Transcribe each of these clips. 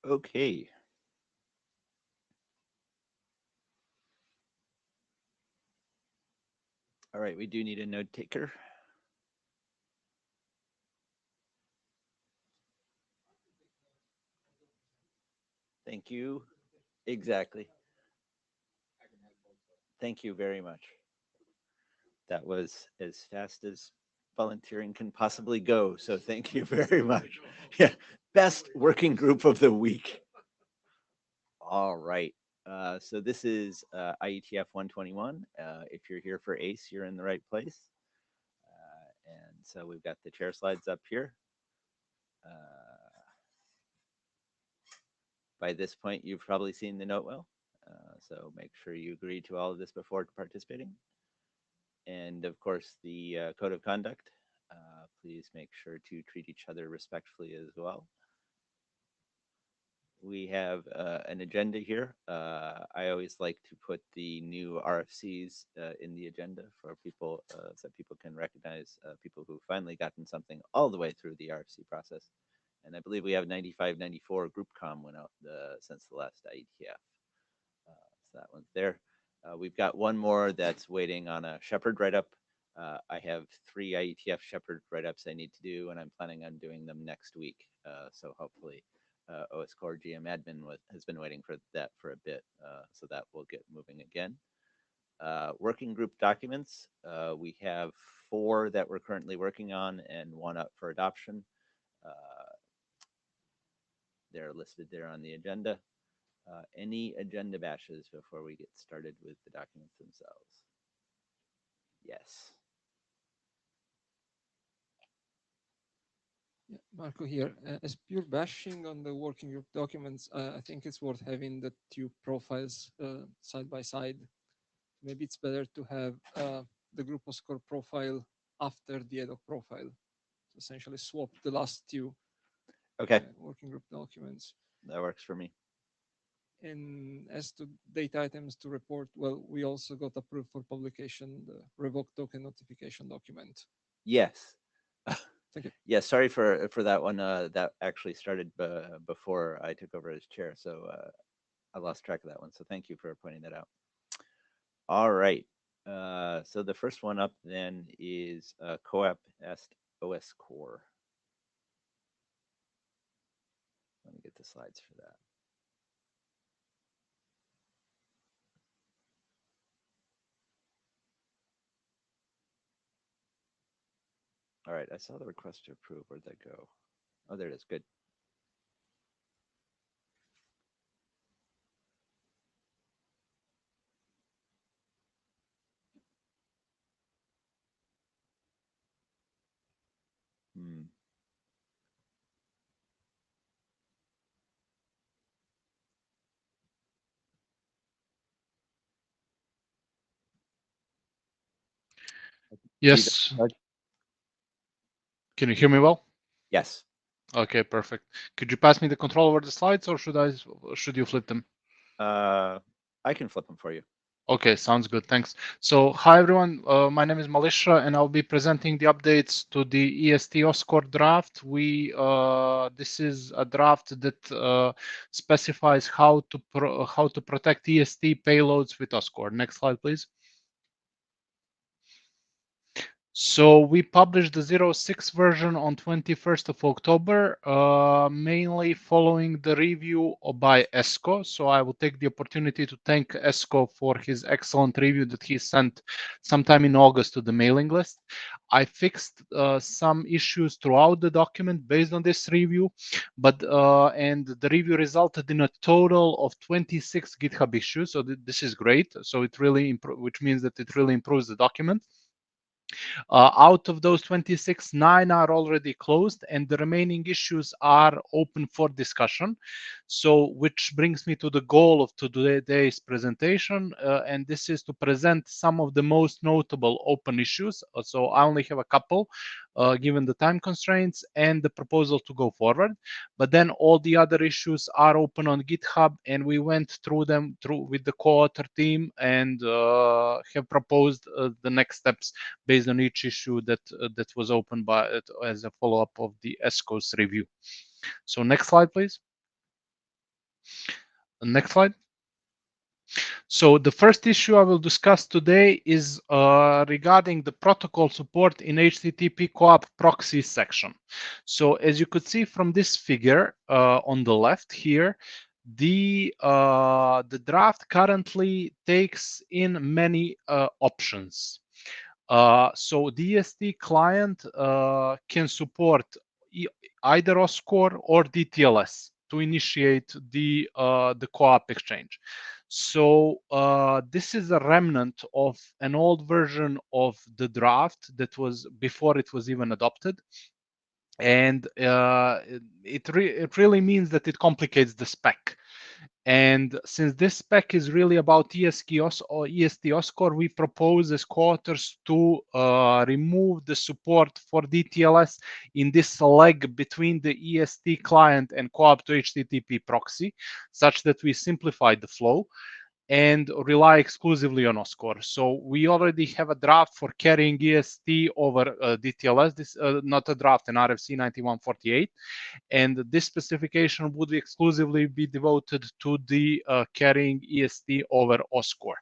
Okay. All right, we do need a note taker. Thank you. Exactly. Thank you very much. That was as fast as volunteering can possibly go. So thank you very much. Yeah. Best working group of the week. All right. So this is IETF 121. If you're here for ACE, you're in the right place. And so we've got the chair slides up here. By this point, you've probably seen the note well. So make sure you agree to all of this before participating. And of course, the code of conduct. Please make sure to treat each other respectfully as well. We have an agenda here. I always like to put the new RFCs in the agenda for people so people can recognize people who've finally gotten something all the way through the RFC process. And I believe we have 95, 94 group com went out since the last IETF. So that one's there. We've got one more that's waiting on a Shepherd write-up. I have 3 IETF Shepherd write-ups I need to do, and I'm planning on doing them next week. So hopefully OS Core GM admin has been waiting for that for a bit, so that will get moving again. Working group documents, we have 4 that we're currently working on and 1 up for adoption. They're listed there on the agenda. Any agenda bashes before we get started with the documents themselves? Yes. Yeah, Marco here. As pure bashing on the working group documents, I think it's worth having the 2 profiles side by side. Maybe it's better to have the group of score profile after the ad hoc profile. So essentially swap the last 2 Okay, working group documents. that works for me. And as to data items to report, well, we also got approved for publication the revoked token notification document. Yes. Thank you. Yeah, sorry for that one. That actually started before I took over as chair, so I lost track of that one. So thank you for pointing that out. All right. So the first one up then is CoAP est OS Core. Let me get the slides for that. All right, I saw the request to approve. Where'd that go? Oh, there it is. Good. Hmm. See the Yes. Can you hear me well? Yes. Okay, perfect. Could you pass me the control over the slides, or should you flip them? I can flip them for you. Okay, sounds good. Thanks. So, hi everyone. My name is Malisha, and I'll be presenting the updates to the EST OSCORE draft. This is a draft that specifies how to protect EST payloads with OSCORE. Next slide, please. So we published the 0.6 version on 21st of October, mainly following the review by ESCO. So I will take the opportunity to thank ESCO for his excellent review that he sent sometime in August to the mailing list. I fixed some issues throughout the document based on this review, and the review resulted in a total of 26 GitHub issues. So this is great. So it really which means that it really improves the document. Out of those 26, 9 are already closed, and the remaining issues are open for discussion. So, which brings me to the goal of today's presentation, and this is to present some of the most notable open issues. So, I only have a couple, given the time constraints and the proposal to go forward. But then all the other issues are open on GitHub, and we went through them with the co-author team and have proposed the next steps based on each issue that was opened as a follow-up of the ESCO's review. So next slide, please. Next slide. So the first issue I will discuss today is regarding the protocol support in HTTP co-op proxy section. So as you could see from this figure on the left here, the draft currently takes in many options. So DST client can support either OSCORE or DTLS to initiate the co-op exchange. So this is a remnant of an old version of the draft that was before it was even adopted, and it really means that it complicates the spec. And since this spec is really about EST OSCORE, we propose as co-authors to remove the support for DTLS in this leg between the EST client and co-op to HTTP proxy, such that we simplify the flow and rely exclusively on OSCORE. So we already have a draft for carrying EST over DTLS, this not a draft, an RFC 9148. And this specification would exclusively be devoted to the carrying EST over OSCORE.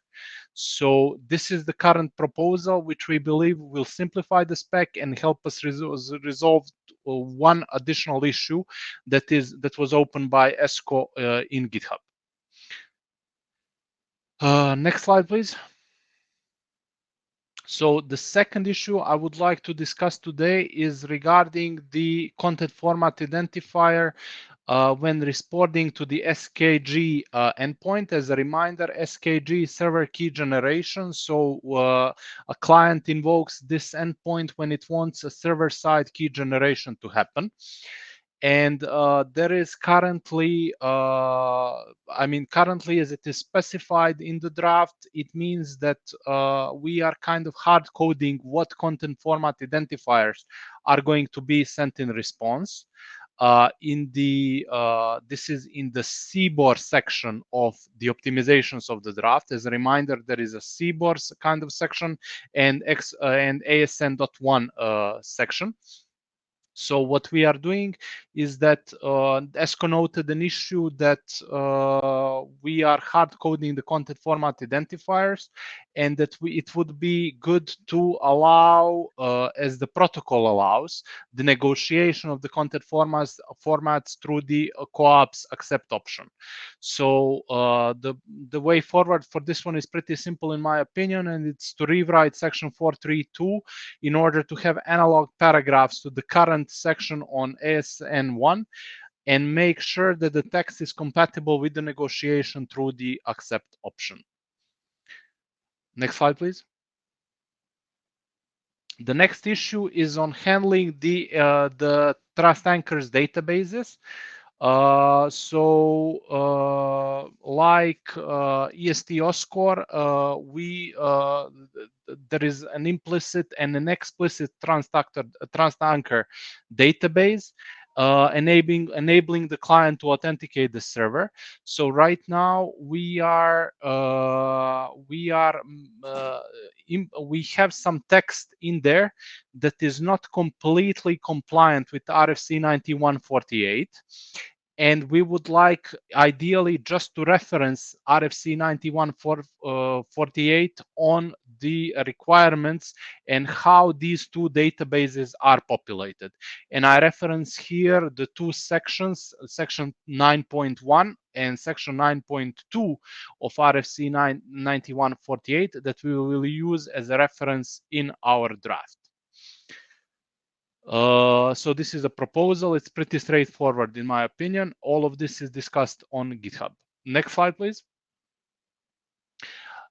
So this is the current proposal, which we believe will simplify the spec and help us resolve one additional issue that was opened by ESCO in GitHub. Next slide, please. So the second issue I would like to discuss today is regarding the content format identifier when responding to the SKG endpoint. As a reminder, SKG is server key generation. So a client invokes this endpoint when it wants a server-side key generation to happen. And there is currently, currently as it is specified in the draft, it means that we are kind of hard coding what content format identifiers are going to be sent in response. This is in the CBOR section of the optimizations of the draft. As a reminder, there is a CBOR kind of section and ASN.1 section. So what we are doing is that ESCO noted an issue that we are hard coding the content format identifiers, and that it would be good to allow, as the protocol allows, the negotiation of the content formats through the co-ops accept option. So the way forward for this one is pretty simple in my opinion, and it's to rewrite section 432 in order to have analog paragraphs to the current section on ASN1 and make sure that the text is compatible with the negotiation through the accept option. Next slide, please. The next issue is on handling the trust anchors databases. Like EST OSCORE, there is an implicit and an explicit trust anchor database enabling the client to authenticate the server. So right now we have some text in there that is not completely compliant with RFC 9148. And we would like ideally just to reference RFC 9148 on the requirements and how these two databases are populated. And I reference here the two sections, section 9.1 and section 9.2 of RFC 9148 that we will use as a reference in our draft. So this is a proposal. It's pretty straightforward in my opinion. All of this is discussed on GitHub. Next slide, please.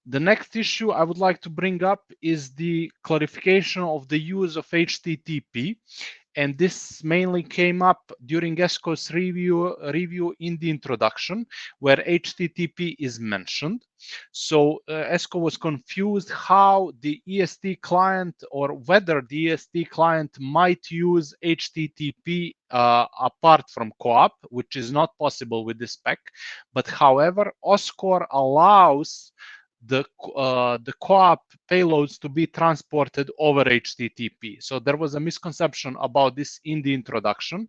The next issue I would like to bring up is the clarification of the use of HTTP. And this mainly came up during ESCO's review in the introduction, where HTTP is mentioned. So ESCO was confused how the EST client, or whether the EST client might use HTTP apart from co-op, which is not possible with this spec. But however, OSCORE allows the co-op payloads to be transported over HTTP. So there was a misconception about this in the introduction.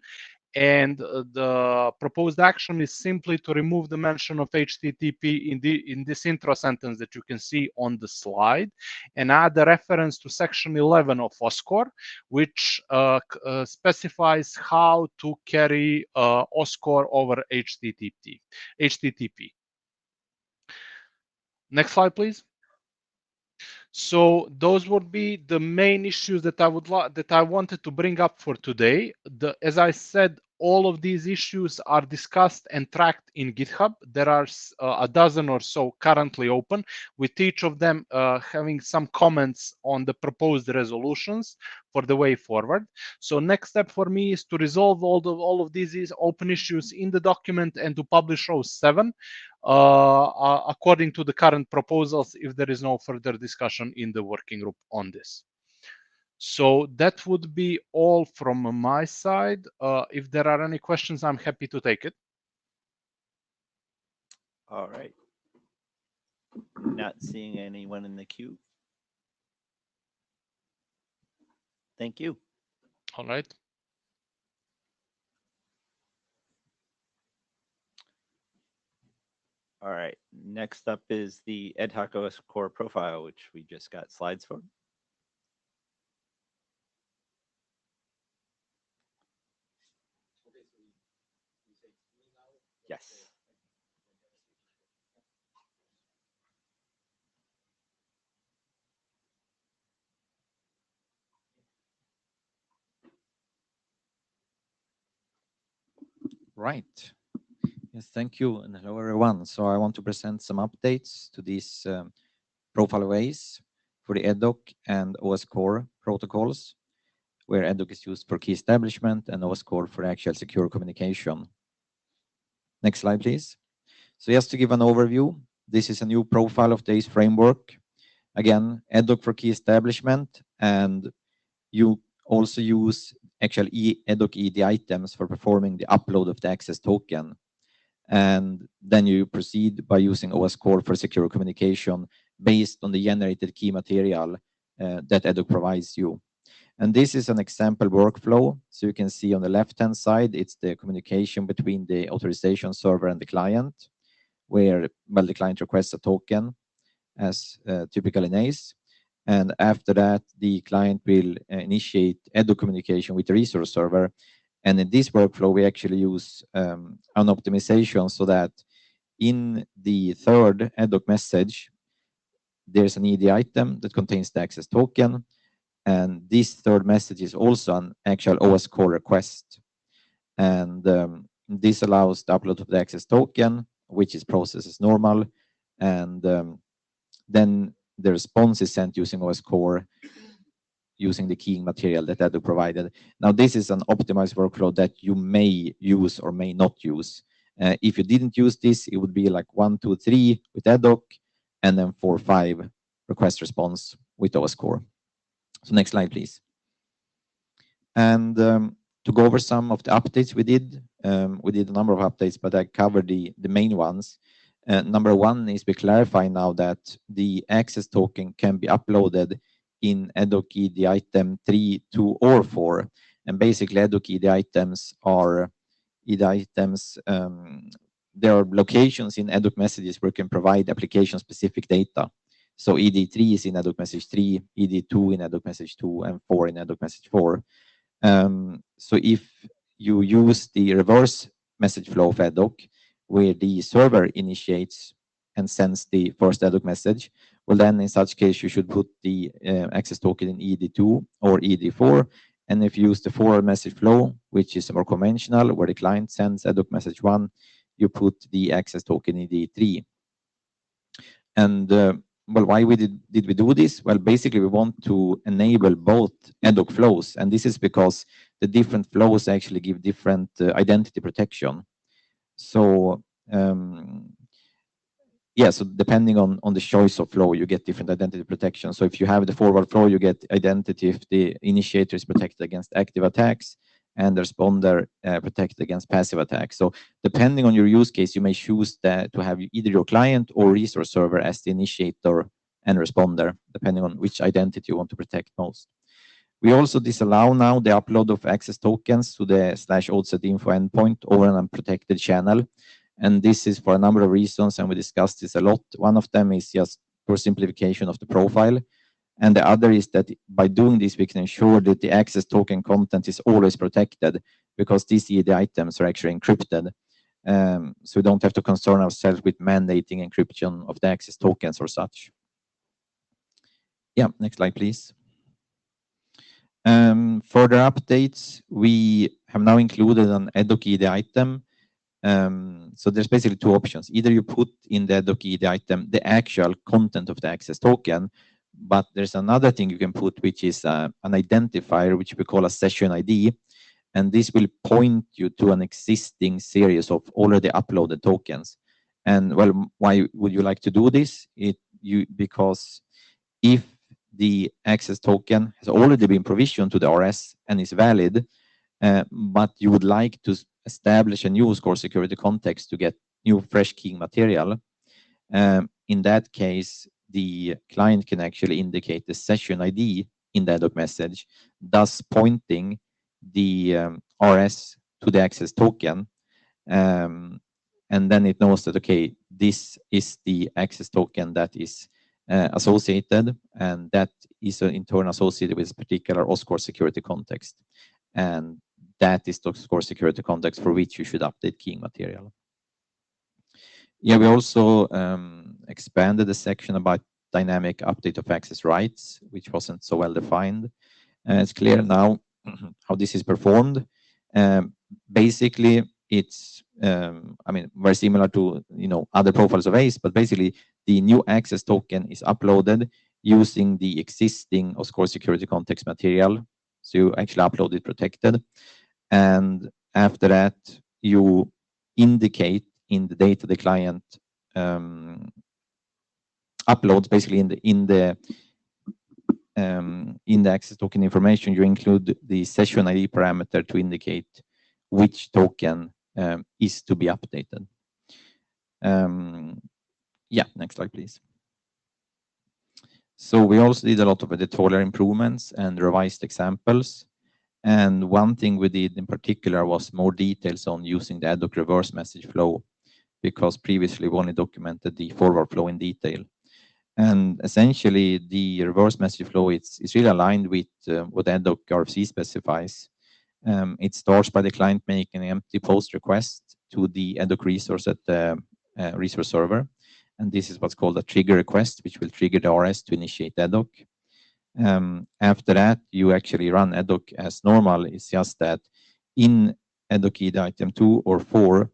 And the proposed action is simply to remove the mention of HTTP in this intro sentence that you can see on the slide, and add a reference to section 11 of OSCORE, which specifies how to carry OSCORE over HTTP. Next slide, please. So those would be the main issues that I wanted to bring up for today. As I said, all of these issues are discussed and tracked in GitHub. There are a dozen or so currently open, with each of them having some comments on the proposed resolutions for the way forward. So next step for me is to resolve all of these open issues in the document and to publish those 7 according to the current proposals, if there is no further discussion in the working group on this. So that would be all from my side. If there are any questions, I'm happy to take it. All right. Not seeing anyone in the queue. Thank you. All right. All right. Next up is the Ad hoc OS core profile, which we just got slides for. Yes. Right. Yes, thank you, and hello everyone. So I want to present some updates to these profile ways for the EDOC and OS core protocols, where EDOC is used for key establishment and OS core for actual secure communication. Next slide, please. So just to give an overview, this is a new profile of the ACE framework. Again, EDOC for key establishment, and you also use actual EDOC ED items for performing the upload of the access token. And then you proceed by using OS core for secure communication based on the generated key material that EDOC provides you. And this is an example workflow. So you can see on the left-hand side, it's the communication between the authorization server and the client, where the client requests a token as typical in ACE. And after that, the client will initiate EDOC communication with the resource server. And in this workflow, we actually use an optimization so that in the third EDOC message, there's an ED item that contains the access token. And this third message is also an actual OS core request. And this allows the upload of the access token, which is processed as normal. And then the response is sent using OS core, using the keying material that EDOC provided. Now, this is an optimized workflow that you may use or may not use. If you didn't use this, it would be like 1, 2, 3 with EDOC, and then 4, 5 request response with OS core. So next slide, please. And to go over some of the updates we did a number of updates, but I covered the main ones. Number 1 is we clarify now that the access token can be uploaded in EDOC ED item 3, 2, or 4. And basically, EDOC ED items are ED items. There are locations in EDOC messages where you can provide application-specific data. So ED3 is in EDOC message 3, ED2 in EDOC message 2, and 4 in EDOC message 4. So if you use the reverse message flow of EDOC, where the server initiates and sends the first EDOC message, well, then in such case, you should put the access token in ED2 or ED4. And if you use the forward message flow, which is more conventional, where the client sends EDOC message 1, you put the access token in ED3. And well, why did we do this? Well, basically, we want to enable both EDOC flows. And this is because the different flows actually give different identity protection. So yeah, so depending on the choice of flow, you get different identity protection. So if you have the forward flow, you get identity if the initiator is protected against active attacks and the responder protected against passive attacks. So depending on your use case, you may choose to have either your client or resource server as the initiator and responder, depending on which identity you want to protect most. We also disallow now the upload of access tokens to the /oddset-info endpoint over an unprotected channel. And this is for a number of reasons, and we discussed this a lot. One of them is just for simplification of the profile. And the other is that by doing this, we can ensure that the access token content is always protected, because these EAD items are actually encrypted. So we don't have to concern ourselves with mandating encryption of the access tokens or such. Yeah, next slide, please. Further updates, we have now included an ad hoc EAD item. So there's basically two options. Either you put in the ad hoc EAD item the actual content of the access token, but there's another thing you can put, which is an identifier, which we call a session ID. And this will point you to an existing series of already uploaded tokens. And well, why would you like to do this? Because if the access token has already been provisioned to the RS and is valid, but you would like to establish a new score security context to get new fresh keying material, in that case, the client can actually indicate the session ID in the ad hoc message, thus pointing the RS to the access token. And then it knows that, okay, this is the access token that is associated, and that is in turn associated with a particular OSCORE security context. And that is the OSCORE security context for which you should update keying material. Yeah, we also expanded the section about dynamic update of access rights, which wasn't so well defined. It's clear now how this is performed. Basically, it's very similar to other profiles of ACE, but basically the new access token is uploaded using the existing OSCORE security context material. So you actually upload it protected, and after that you indicate in the data the client uploads, basically in the access token information, you include the session ID parameter to indicate which token is to be updated. Yeah, next slide, please. So we also did a lot of editorial improvements and revised examples. And one thing we did in particular was more details on using the ad hoc reverse message flow, because previously we only documented the forward flow in detail. And essentially, the reverse message flow is really aligned with what ad hoc RFC specifies. It starts by the client making an empty post request to the ad hoc resource at the resource server. And this is what's called a trigger request, which will trigger the RS to initiate ad hoc. After that, you actually run ad hoc as normal. It's just that in ad hoc EAD item 2 or 4,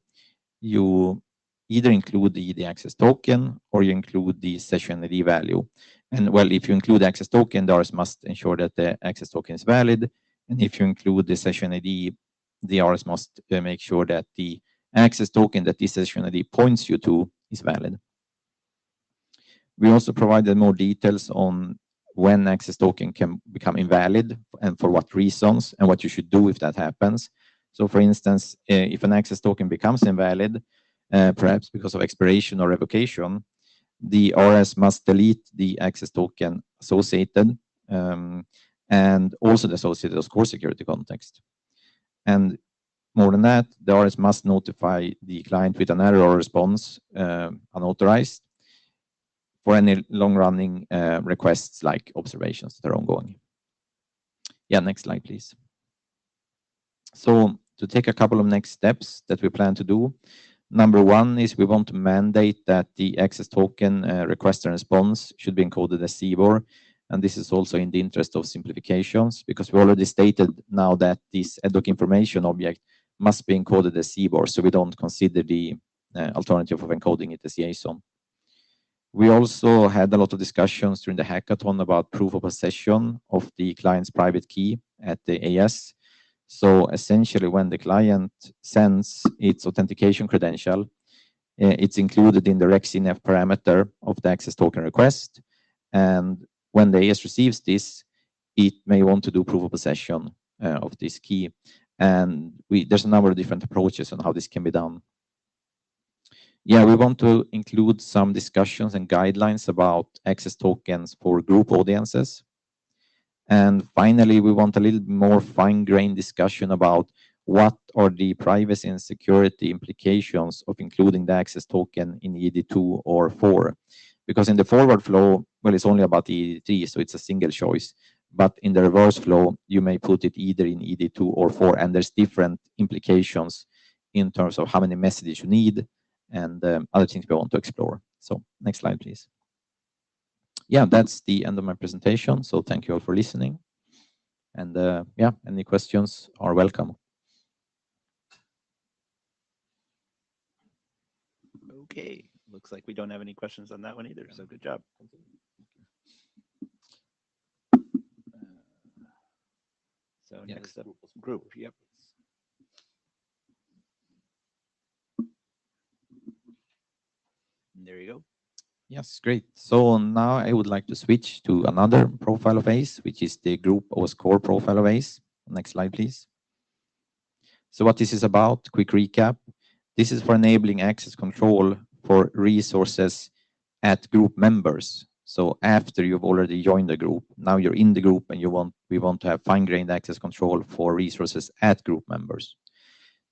you either include the EAD access token or you include the session ID value. And well, if you include access token, the RS must ensure that the access token is valid. And if you include the session ID, the RS must make sure that the access token that this session ID points you to is valid. We also provided more details on when access token can become invalid and for what reasons and what you should do if that happens. So for instance, if an access token becomes invalid, perhaps because of expiration or revocation, the RS must delete the access token associated and also the associated OSCORE security context. And more than that, the RS must notify the client with an error response unauthorized for any long-running requests like observations that are ongoing. Yeah, next slide, please. So to take a couple of next steps that we plan to do, number one is we want to mandate that the access token request and response should be encoded as CBOR. And this is also in the interest of simplifications, because we already stated now that this ad hoc information object must be encoded as CBOR, so we don't consider the alternative of encoding it as JSON. We also had a lot of discussions during the hackathon about proof of possession of the client's private key at the AS. So essentially, when the client sends its authentication credential, it's included in the REXINF parameter of the access token request. And when the AS receives this, it may want to do proof of possession of this key. And there's a number of different approaches on how this can be done. Yeah, we want to include some discussions and guidelines about access tokens for group audiences. And finally, we want a little more fine-grained discussion about what are the privacy and security implications of including the access token in ED2 or 4. Because in the forward flow, well, it's only about ED3, so it's a single choice. But in the reverse flow, you may put it either in ED2 or 4, and there's different implications in terms of how many messages you need and other things we want to explore. So next slide, please. Yeah, that's the end of my presentation. So thank you all for listening. And yeah, any questions are welcome. Okay, looks like we don't have any questions on that one either, so good job. So Yeah, next up, group. Yep. And there you go. Yes, great. So now I would like to switch to another profile of ACE, which is the group OS core profile of ACE. Next slide, please. So what this is about, quick recap. This is for enabling access control for resources at group members. So after you've already joined the group, now you're in the group and we want to have fine-grained access control for resources at group members.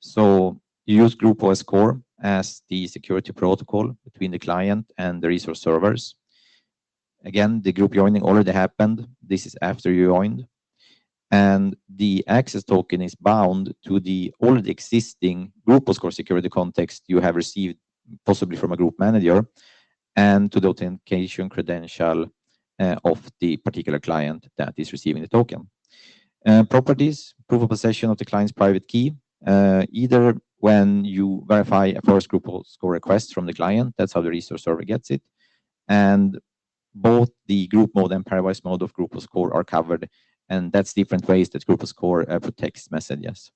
So you use Group OS Core as the security protocol between the client and the resource servers. Again, the group joining already happened. This is after you joined. And the access token is bound to the already existing Group OS Core security context you have received, possibly from a group manager, and to the authentication credential of the particular client that is receiving the token. Properties, proof of possession of the client's private key, either when you verify a first Group OS Core request from the client, that's how the resource server gets it, and both the group mode and pairwise mode of Group OS Core are covered, and that's different ways that Group OS Core protects messages.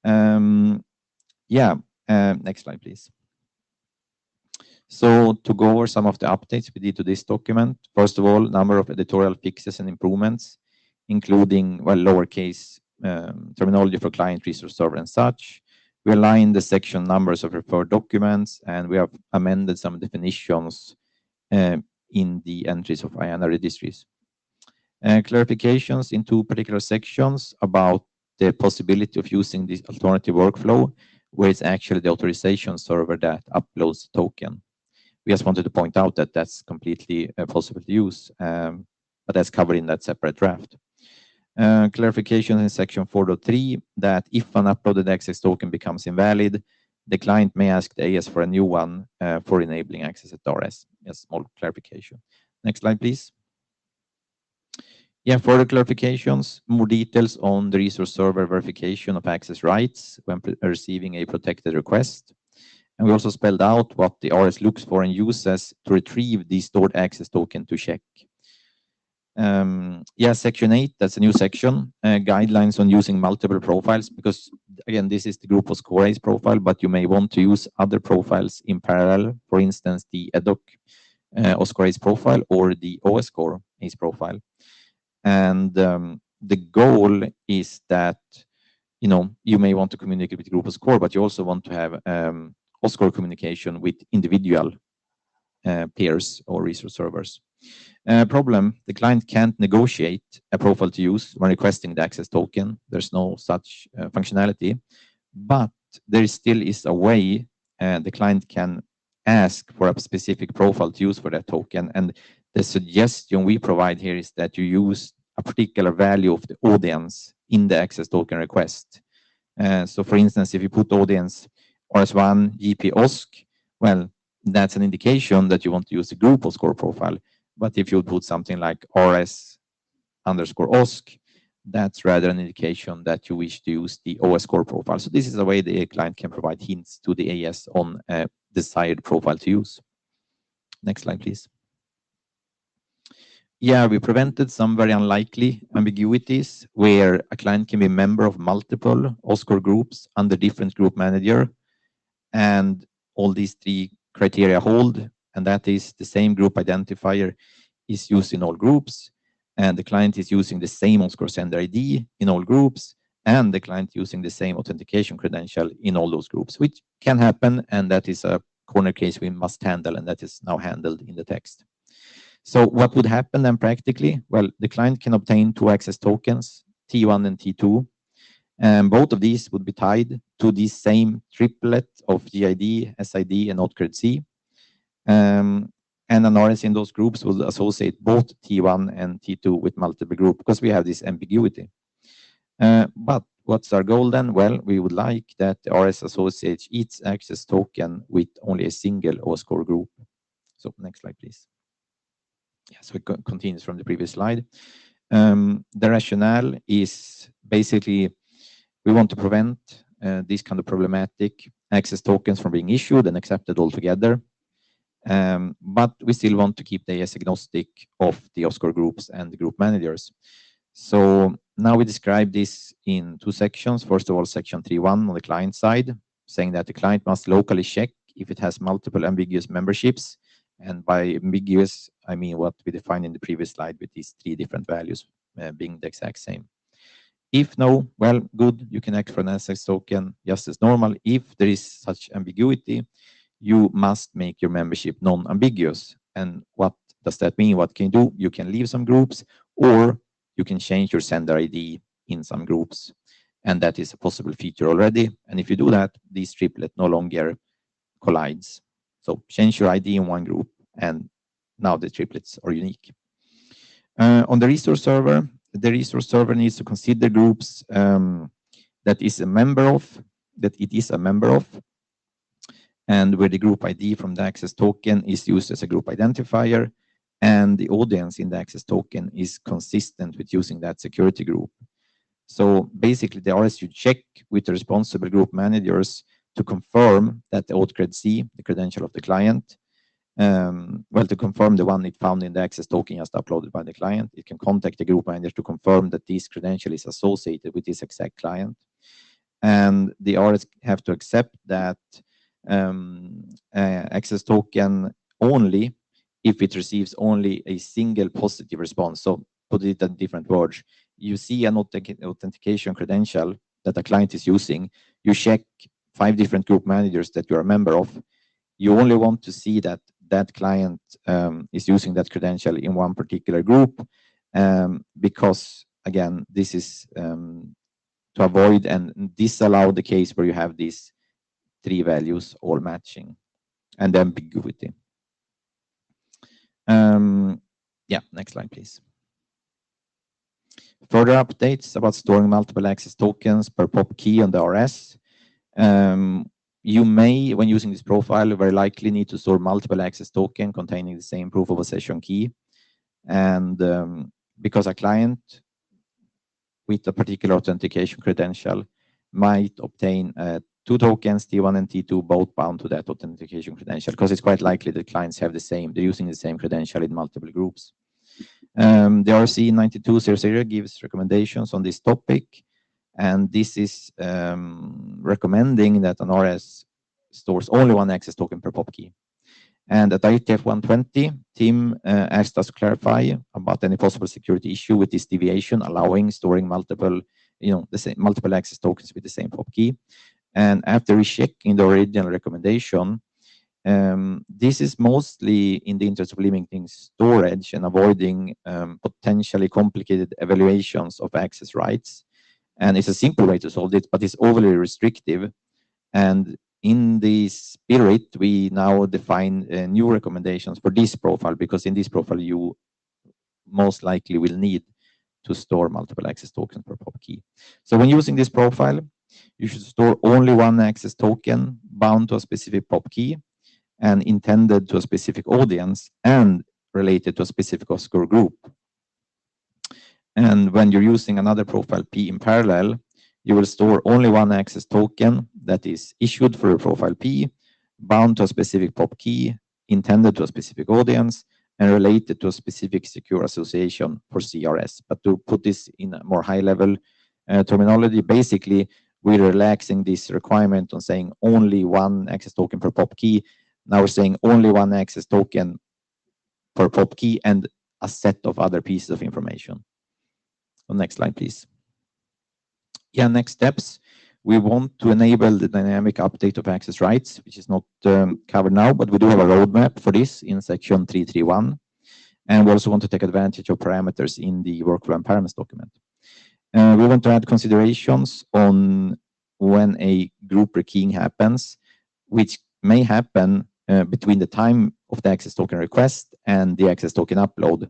Yeah, next slide, please. So to go over some of the updates we did to this document, first of all, number of editorial fixes and improvements, including, well, lowercase terminology for client, resource server, and such. We aligned the section numbers of referred documents, and we have amended some definitions in the entries of IANA registries. Clarifications in two particular sections about the possibility of using this alternative workflow, where it's actually the authorization server that uploads the token. We just wanted to point out that that's completely possible to use, but that's covered in that separate draft. Clarification in section 4.3 that if an uploaded access token becomes invalid, the client may ask the AS for a new one for enabling access at RS. A small clarification. Next slide, please. Yeah, further clarifications, more details on the resource server verification of access rights when receiving a protected request. And we also spelled out what the RS looks for and uses to retrieve the stored access token to check. Yeah, section 8, that's a new section, guidelines on using multiple profiles, because again, this is the Group OS Core ACE profile, but you may want to use other profiles in parallel, for instance, the EDOC OS Core ACE profile or the OS Core ACE profile. And the goal is that, you know, you may want to communicate with Group OS Core, but you also want to have OS Core communication with individual peers or resource servers. Problem, the client can't negotiate a profile to use when requesting the access token. There's no such functionality, but there still is a way the client can ask for a specific profile to use for that token. And the suggestion we provide here is that you use a particular value of the audience in the access token request. So for instance, if you put audience RS1 GP OSC, well, that's an indication that you want to use the Group OS Core profile. But if you put something like RS underscore OSC, that's rather an indication that you wish to use the OS Core profile. So this is a way the client can provide hints to the AS on a desired profile to use. Next slide, please. Yeah, we prevented some very unlikely ambiguities where a client can be a member of multiple OS Core groups under different group manager, and all these three criteria hold, and that is the same group identifier is used in all groups, and the client is using the same OS Core sender ID in all groups, and the client using the same authentication credential in all those groups, which can happen, and that is a corner case we must handle, and that is now handled in the text. So what would happen then practically? Well, the client can obtain two access tokens, T1 and T2. And both of these would be tied to the same triplet of GID, SID, and AuthCred-C. And an RS in those groups will associate both T1 and T2 with multiple group because we have this ambiguity. But what's our goal then? Well, we would like that the RS associates each access token with only a single OSCore group. So next slide, please. Yeah, so it continues from the previous slide. The rationale is basically we want to prevent these kind of problematic access tokens from being issued and accepted altogether. But we still want to keep the AS agnostic of the OSCore groups and the group managers. So now we describe this in two sections. First of all, section 3.1 on the client side, saying that the client must locally check if it has multiple ambiguous memberships. And by ambiguous, I mean what we defined in the previous slide with these three different values being the exact same. If no, well, good, you can act for an access token just as normal. If there is such ambiguity, you must make your membership non-ambiguous. And what does that mean? What can you do? You can leave some groups, or you can change your sender ID in some groups. And that is a possible feature already. And if you do that, this triplet no longer collides. So change your ID in one group, and now the triplets are unique. On the resource server needs to consider groups that it is a member of, and where the group ID from the access token is used as a group identifier, and the audience in the access token is consistent with using that security group. So basically, the RS should check with the responsible group managers to confirm that the AuthCred-C, the credential of the client, to confirm the one it found in the access token just uploaded by the client, it can contact the group manager to confirm that this credential is associated with this exact client. And the RS have to accept that access token only if it receives only a single positive response. So put it in different words. You see an authentication credential that a client is using, you check 5 different group managers that you're a member of. You only want to see that that client is using that credential in one particular group, because again, this is to avoid and disallow the case where you have these 3 values all matching and ambiguity. Yeah, next slide, please. Further updates about storing multiple access tokens per POP key on the RS. You may, when using this profile, very likely need to store multiple access token containing the same proof of possession key. And because a client with a particular authentication credential might obtain 2 tokens, T1 and T2, both bound to that authentication credential, because it's quite likely that clients have the same, they're using the same credential in multiple groups. The RC 9200 gives recommendations on this topic, and this is recommending that an RS stores only 1 access token per POP key. And at IETF 120, Tim asked us to clarify about any possible security issue with this deviation, allowing storing multiple, multiple access tokens with the same POP key. And after rechecking the original recommendation, this is mostly in the interest of limiting storage and avoiding potentially complicated evaluations of access rights. And it's a simple way to solve it, but it's overly restrictive. And in the spirit, we now define new recommendations for this profile, because in this profile, you most likely will need to store multiple access tokens per POP key. So when using this profile, you should store only 1 access token bound to a specific POP key and intended to a specific audience and related to a specific OSCore group. And when you're using another profile P in parallel, you will store only 1 access token that is issued for a profile P, bound to a specific POP key, intended to a specific audience, and related to a specific secure association for CRS. But to put this in a more high-level terminology, basically, we're relaxing this requirement on saying only 1 access token per POP key. Now we're saying only 1 access token per POP key and a set of other pieces of information. So next slide, please. Yeah, next steps. We want to enable the dynamic update of access rights, which is not covered now, but we do have a roadmap for this in section 331. And we also want to take advantage of parameters in the workflow and parameters document. We want to add considerations on when a group rekeying happens, which may happen between the time of the access token request and the access token upload.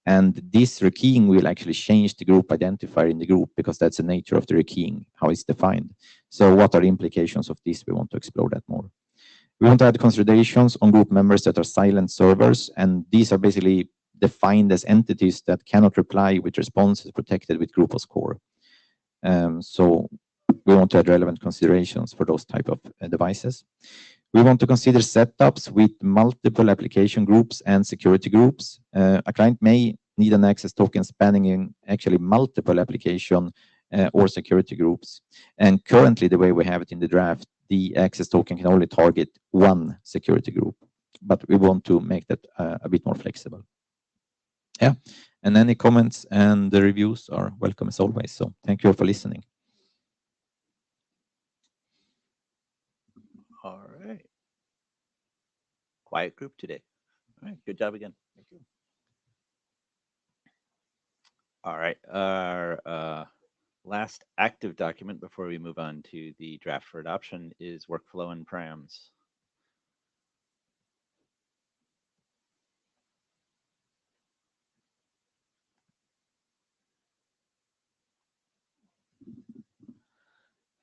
And this rekeying will actually change the group identifier in the group, because that's the nature of the rekeying, how it's defined. So what are the implications of this? We want to explore that more. We want to add considerations on group members that are silent servers, and these are basically defined as entities that cannot reply with responses protected with group OS core. So we want to add relevant considerations for those type of devices. We want to consider setups with multiple application groups and security groups. A client may need an access token spanning in actually multiple application or security groups. And currently, the way we have it in the draft, the access token can only target one security group, but we want to make that a bit more flexible. Yeah, and any comments and the reviews are welcome as always. So thank you for listening. All right. Quiet group today. All right. Good job again. Thank you. All right. Our last active document before we move on to the draft for adoption is workflow and params.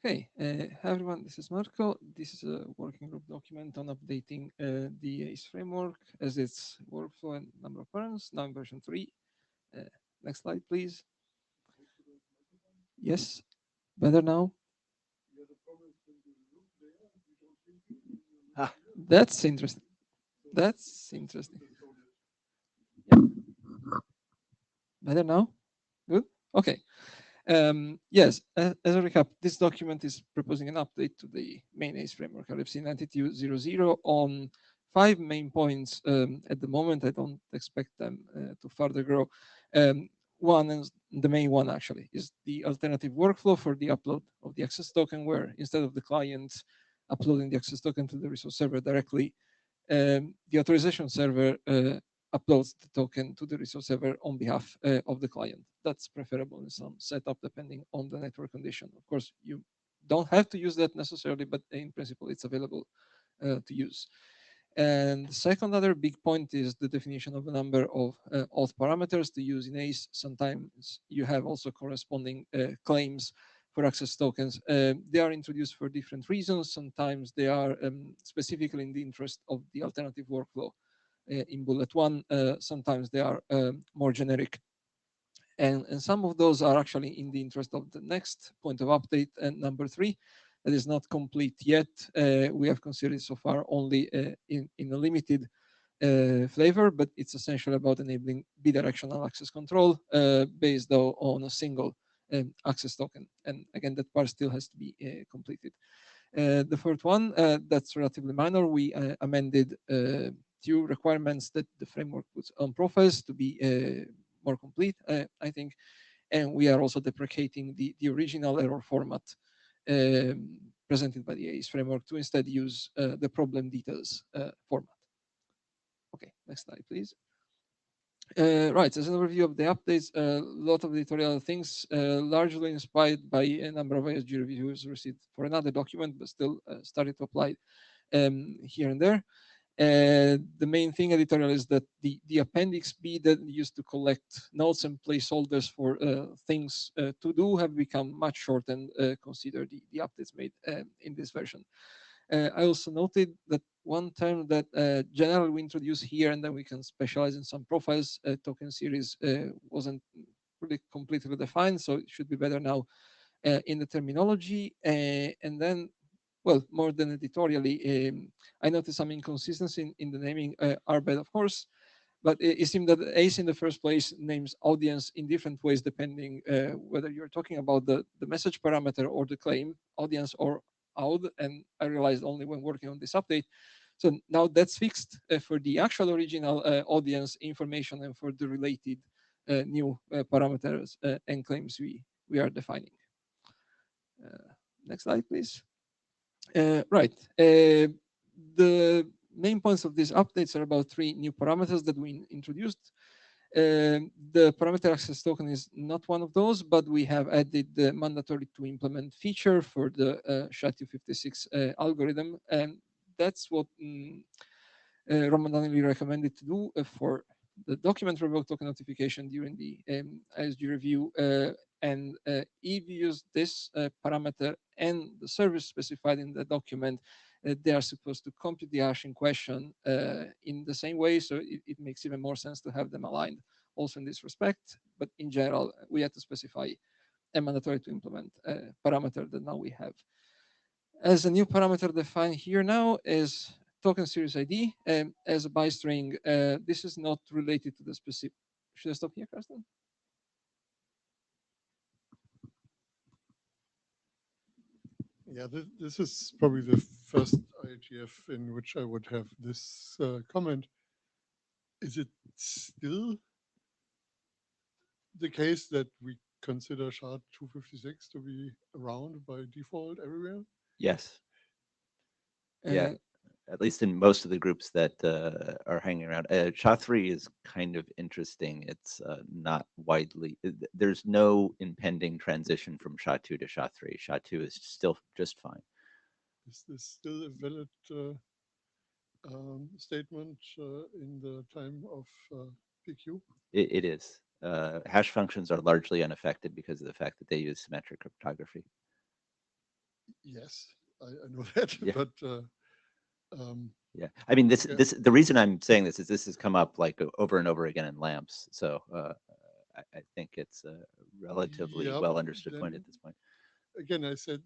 Hey, hi everyone, this is Marco. This is a working group document on updating the ACE framework as its workflow and number of params, now in version 3. Next slide, please. Yes, better now? Ah. That's interesting. That's interesting. Yeah. Better now? Good? Okay. Yes, as a recap, this document is proposing an update to the main ACE framework RFC 9200 on 5 main points. At the moment, I don't expect them to further grow. One is the main one actually is the alternative workflow for the upload of the access token, where instead of the client uploading the access token to the resource server directly, the authorization server uploads the token to the resource server on behalf of the client. That's preferable in some setup depending on the network condition. Of course, you don't have to use that necessarily, but in principle, it's available to use. And the second other big point is the definition of a number of auth parameters to use in ACE. Sometimes you have also corresponding claims for access tokens. They are introduced for different reasons. Sometimes they are specifically in the interest of the alternative workflow in bullet 1. Sometimes they are more generic. And some of those are actually in the interest of the next point of update, and number 3. That is not complete yet. We have considered so far only in a limited flavor, but it's essentially about enabling bidirectional access control based though on a single access token. And again, that part still has to be completed. The fourth one, that's relatively minor. We amended 2 requirements that the framework puts on profiles to be more complete, I think. And we are also deprecating the original error format presented by the ACE framework to instead use the problem details format. Okay, next slide, please. Right, as an overview of the updates, a lot of editorial things, largely inspired by a number of ISG reviews received for another document, but still started to apply here and there. The main thing editorial is that the appendix B that used to collect notes and placeholders for things to do have become much shorter and consider the updates made in this version. I also noted that one term that generally we introduce here and then we can specialize in some profiles, token series wasn't really completely defined, so it should be better now in the terminology. And then, well, more than editorially, I noticed some inconsistency in the naming RBED, of course, but it seemed that ACE in the first place names audience in different ways depending whether you're talking about the message parameter or the claim, audience or AUD, and I realized only when working on this update. So now that's fixed for the actual original audience information and for the related new parameters and claims we are defining. Next slide, please. Right. The main points of these updates are about 3 new parameters that we introduced. The parameter access token is not one of those, but we have added the mandatory to implement feature for the SHA-256 algorithm, and that's what Roman Danieli recommended to do for the document revoke token notification during the ISG review. And if you use this parameter and the service specified in the document, they are supposed to compute the hash in question in the same way. So it makes even more sense to have them aligned also in this respect. But in general, we had to specify a mandatory to implement parameter that now we have. As a new parameter defined here now is token series ID as a bystring. This is not related to the specific. Should I stop here, Carsten? Yeah, this is probably the first IETF in which I would have this comment. Is it still the case that we consider SHA-256 to be around by default everywhere? Yes. Yeah. At least in most of the groups that are hanging around. SHA-3 is kind of interesting. It's not widely, there's no impending transition from SHA-2 to SHA-3. SHA-2 is still just fine. Is this still a valid statement in the time of PQ? It is. Hash functions are largely unaffected because of the fact that they use symmetric cryptography. Yes, I know that, Yeah. but yeah, I mean, yeah. the reason I'm saying this is this has come up like over and over again in lamps. So I think it's a relatively Yeah, well understood point then at this point. again, I said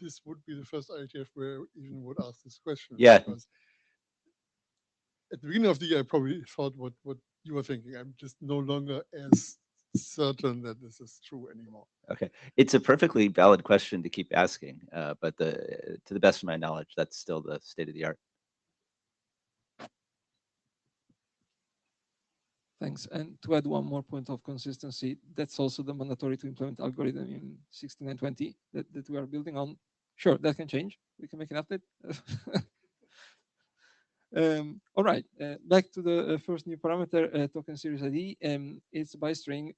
this would be the first IETF where I even would ask this question. Yeah. Because at the beginning of the year, I probably thought what you were thinking. I'm just no longer as certain that this is true anymore. Okay, it's a perfectly valid question to keep asking, but to the best of my knowledge, that's still the state of the art. Thanks. And to add one more point of consistency, that's also the mandatory to implement algorithm in 6920 that we are building on. Sure, that can change. We can make an update. All right, back to the first new parameter, token series ID. It's bystring.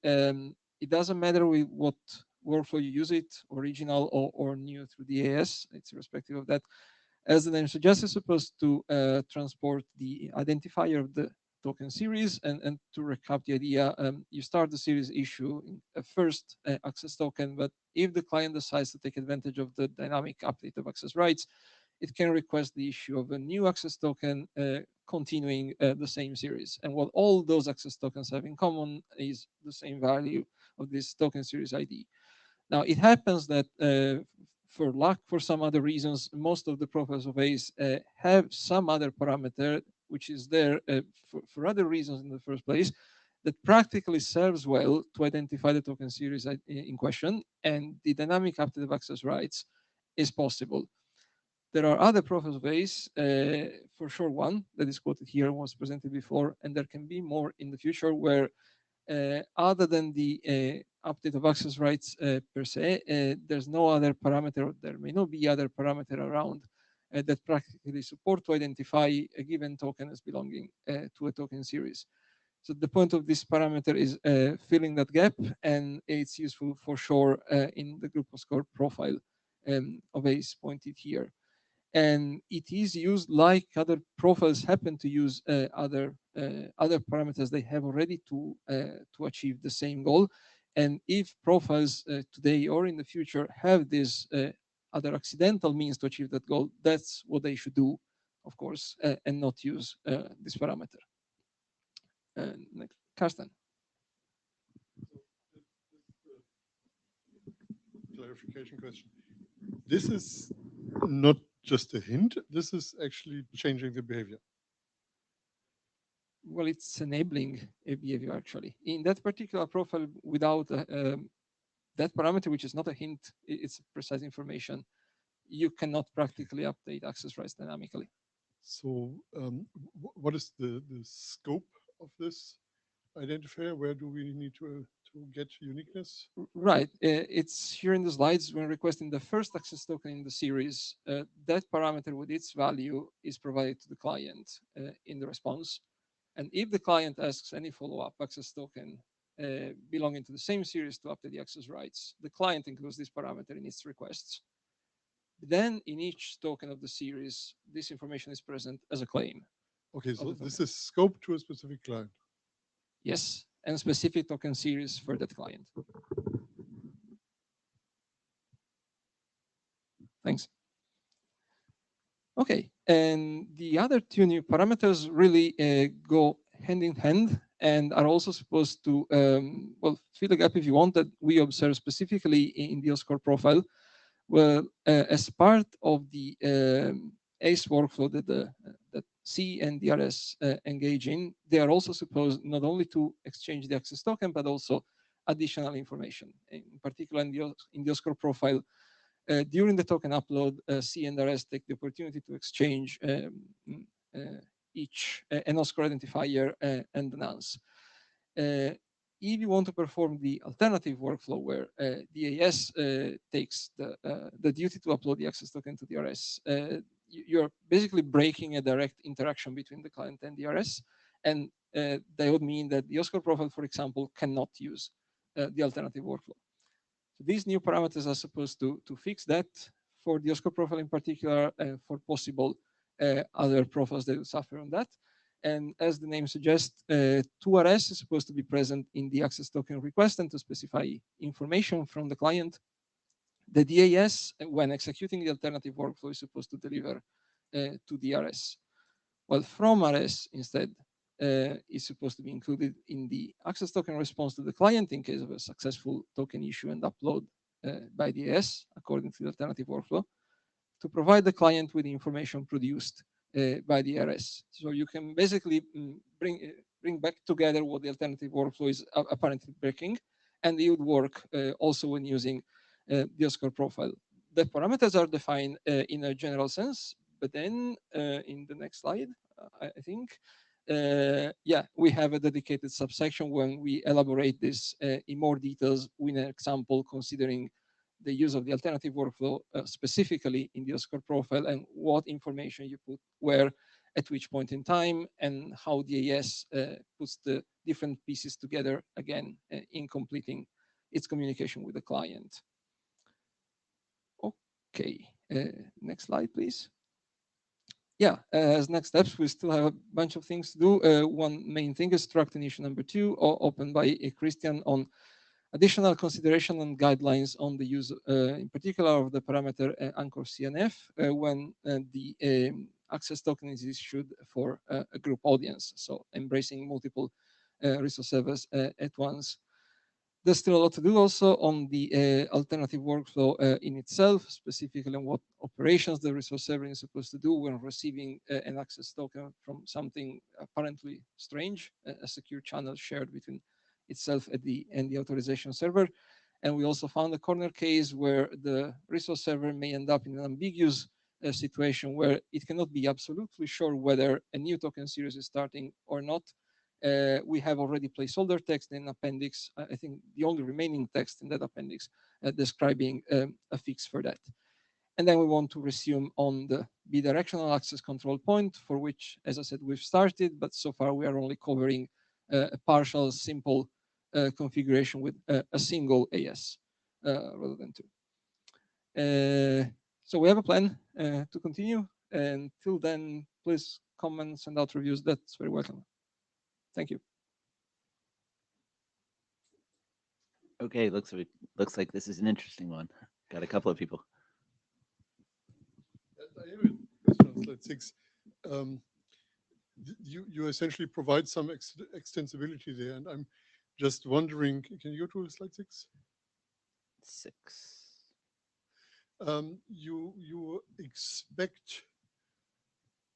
It doesn't matter with what workflow you use it, original or new through the AS. It's irrespective of that. As the name suggests, it's supposed to transport the identifier of the token series. And to recap the idea, you start the series issue in a first access token, but if the client decides to take advantage of the dynamic update of access rights, it can request the issue of a new access token continuing the same series. And what all those access tokens have in common is the same value of this token series ID. Now, it happens that for luck, for some other reasons, most of the profiles of ACE have some other parameter which is there for other reasons in the first place that practically serves well to identify the token series in question, and the dynamic update of access rights is possible. There are other profiles of ACE, for sure one that is quoted here was presented before, and there can be more in the future where other than the update of access rights per se, there's no other parameter, there may not be other parameter around that practically support to identify a given token as belonging to a token series. So the point of this parameter is filling that gap, and it's useful for sure in the group of score profile of ACE pointed here. And it is used like other profiles happen to use other parameters they have already to achieve the same goal. And if profiles today or in the future have this other accidental means to achieve that goal, that's what they should do, of course, and not use this parameter. Next, Karsten. Clarification question. This is not just a hint, this is actually changing the behavior. Well, it's enabling a behavior actually. In that particular profile, without that parameter, which is not a hint, it's precise information, you cannot practically update access rights dynamically. So what is the scope of this identifier? Where do we need to get uniqueness? Right. It's here in the slides when requesting the first access token in the series. That parameter with its value is provided to the client in the response. And if the client asks any follow-up access token belonging to the same series to update the access rights, the client includes this parameter in its requests. Then in each token of the series, this information is present as a claim. Okay, so the this token. is scope to a specific client. Yes, and specific token series for that client. Thanks. Okay, and the other two new parameters really go hand in hand and are also supposed to, well, fill a gap if you want that we observe specifically in the OSCORE profile. Well, as part of the ACE workflow that C and DRS engage in, they are also supposed not only to exchange the access token, but also additional information. In particular, in the OSCORE profile, during the token upload, C and RS take the opportunity to exchange each an OSCORE identifier and the nonce. If you want to perform the alternative workflow where the AS takes the duty to upload the access token to the RS, you're basically breaking a direct interaction between the client and the RS. And that would mean that the OSCORE profile, for example, cannot use the alternative workflow. So these new parameters are supposed to fix that for the OSCORE profile in particular, and for possible other profiles that will suffer on that. And as the name suggests, 2RS is supposed to be present in the access token request and to specify information from the client. The DAS, when executing the alternative workflow, is supposed to deliver to the RS. Well, from RS instead is supposed to be included in the access token response to the client in case of a successful token issue and upload by the AS according to the alternative workflow, to provide the client with the information produced by the RS. So you can basically bring back together what the alternative workflow is apparently breaking, and it would work also when using the OSCORE profile. The parameters are defined in a general sense, but then in the next slide, I think, yeah, we have a dedicated subsection when we elaborate this in more details with an example considering the use of the alternative workflow specifically in the OSCORE profile and what information you put where at which point in time and how the AS puts the different pieces together again in completing its communication with the client. Okay, next slide, please. Yeah, as next steps, we still have a bunch of things to do. One main thing is Tract issue number 2, opened by a Christian, on additional consideration and guidelines on the use, in particular, of the parameter anchor CNF when the access token is issued for a group audience, so embracing multiple resource servers at once. There's still a lot to do also on the alternative workflow in itself, specifically on what operations the resource server is supposed to do when receiving an access token from something apparently strange, a secure channel shared between itself and the authorization server. And we also found a corner case where the resource server may end up in an ambiguous situation where it cannot be absolutely sure whether a new token series is starting or not. We have already placeholder text in appendix. I think the only remaining text in that appendix describing a fix for that. And then we want to resume on the bidirectional access control point, for which, as I said, we've started, but so far we are only covering a partial, simple configuration with a single AS rather than two. So we have a plan to continue. And till then, please comment, send out reviews. That's very welcome. Thank you. Okay, looks like this is an interesting one. Got a couple of people. I have a question on slide 6. You essentially provide some extensibility there, and I'm just wondering, can you go to slide 6? 6. You expect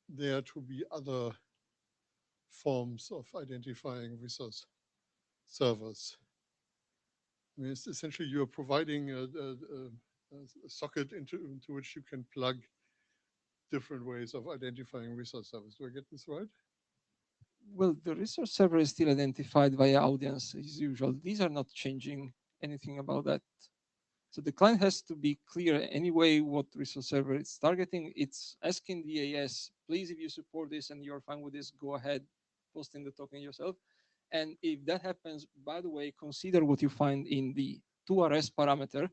there to be other forms of identifying resource servers. I mean, it's essentially you're providing a socket into which you can plug different ways of identifying resource servers. Do I get this right? Well, the resource server is still identified via audience as usual. These are not changing anything about that. So the client has to be clear anyway what resource server it's targeting. It's asking the AS, please, if you support this and you're fine with this, go ahead, posting the token yourself. And if that happens, by the way, consider what you find in the toRS parameter,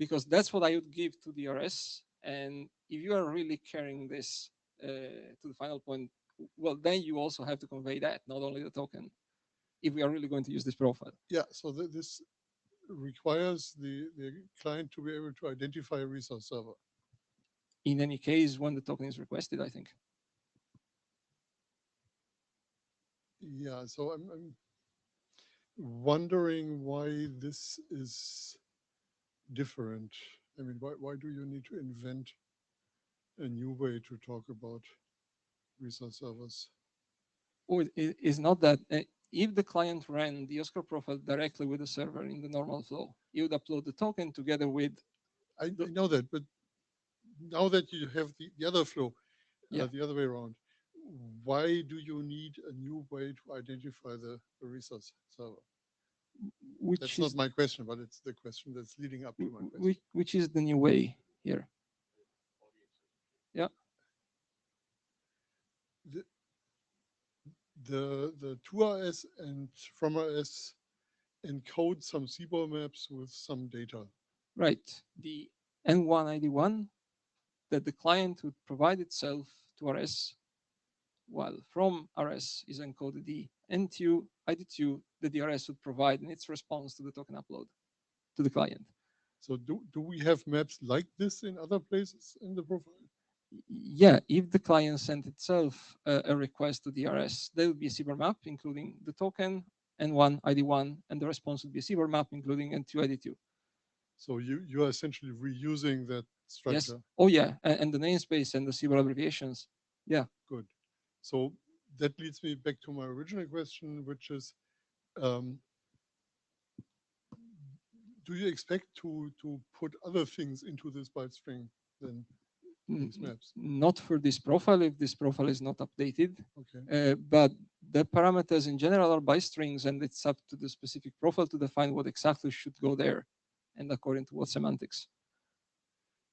because that's what I would give to the RS. And if you are really carrying this to the final point, well, then you also have to convey that, not only the token, if we are really going to use this profile. Yeah, so this requires the client to be able to identify a resource server. In any case, when the token is requested, I think. Yeah, so I'm wondering why this is different. I mean, why do you need to invent a new way to talk about resource servers? Oh, it is not that. If the client ran the Oscar profile directly with the server in the normal flow, you would upload the token together with. I know that, but now that you have the other flow, Yeah. the other way around, why do you need a new way to identify the resource server? Which That's is not my question, but it's the question that's leading up to my question. which is the new way here. Yeah. The, the 2RS and from RS encode some CBOR maps with some data. Right. The N1 ID1 that the client would provide itself to RS, while from RS is encoded the N2 ID2 that the RS would provide in its response to the token upload to the client. So do we have maps like this in other places in the profile? Yeah, if the client sent itself a request to the RS, there would be a CBOR map, including the token, N1, ID1, and the response would be a CBOR map, including N2, ID2. So you are essentially reusing that structure. Yes. Oh, yeah. And the namespace and the CBOR abbreviations. Yeah. Good. So that leads me back to my original question, which is, um, do you expect to put other things into this byte string than these maps? Not for this profile if this profile is not updated. Okay. But the parameters in general are byte strings, and it's up to the specific profile to define what exactly should go there and according to what semantics.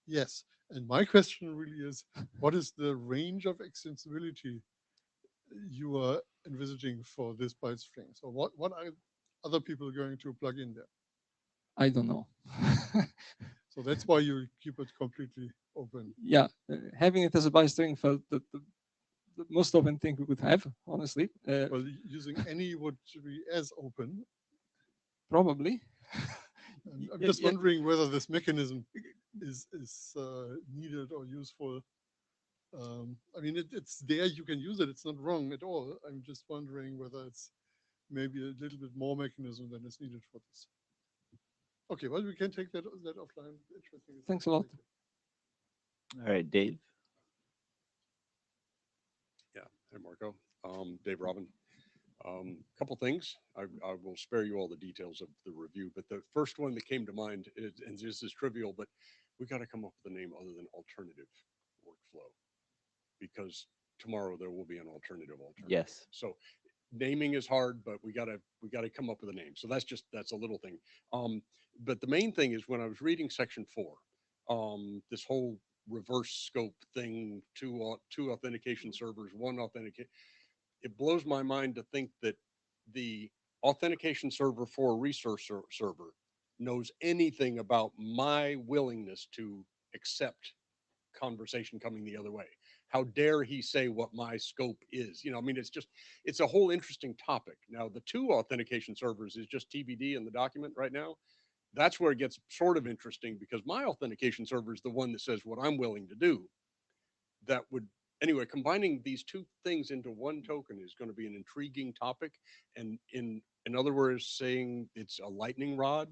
Yes. And my question really is, what is the range of extensibility you are envisaging for this byte string? So what are other people going to plug in there? I don't know. So that's why you keep it completely open. Yeah, having it as a byte string felt the most open thing we could have, honestly. Well, using any would be as open. Probably. I'm Yeah, just yeah. wondering whether this mechanism is needed or useful. I mean, it's there, you can use it, it's not wrong at all. I'm just wondering whether it's maybe a little bit more mechanism than is needed for this. Okay, well, we can take that offline. Interesting. Thanks a lot. Thank you. All right, Dave. Yeah. Hey, Marco. Dave Robin. Couple things. I will spare you all the details of the review, but the first one that came to mind is, and this is trivial, but we got to come up with a name other than alternative workflow, because tomorrow there will be an alternative. Yes. So naming is hard, but we gotta come up with a name. So that's a little thing. But the main thing is when I was reading section 4, this whole reverse scope thing, two authentication servers, one authenticate. It blows my mind to think that the authentication server for a resource server knows anything about my willingness to accept conversation coming the other way. How dare he say what my scope is? I mean, it's a whole interesting topic. Now, the two authentication servers is just TBD in the document right now. That's where it gets sort of interesting, because my authentication server is the one that says what I'm willing to do. That would, anyway, combining these two things into one token is going to be an intriguing topic. And in other words, saying it's a lightning rod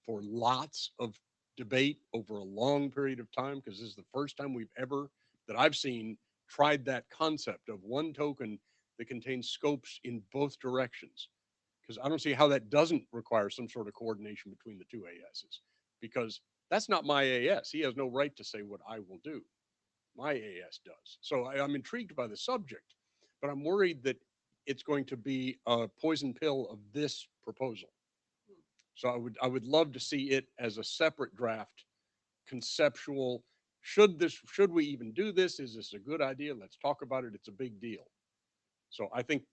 for lots of debate over a long period of time, because this is the first time we've ever, that I've seen, tried that concept of one token that contains scopes in both directions. Because I don't see how that doesn't require some sort of coordination between the two ASs, because that's not my AS. He has no right to say what I will do. My AS does. So I'm intrigued by the subject, but I'm worried that it's going to be a poison pill of this proposal. So I would love to see it as a separate draft, conceptual. Should we even do this? Is this a good idea? Let's talk about it. It's a big deal. So I think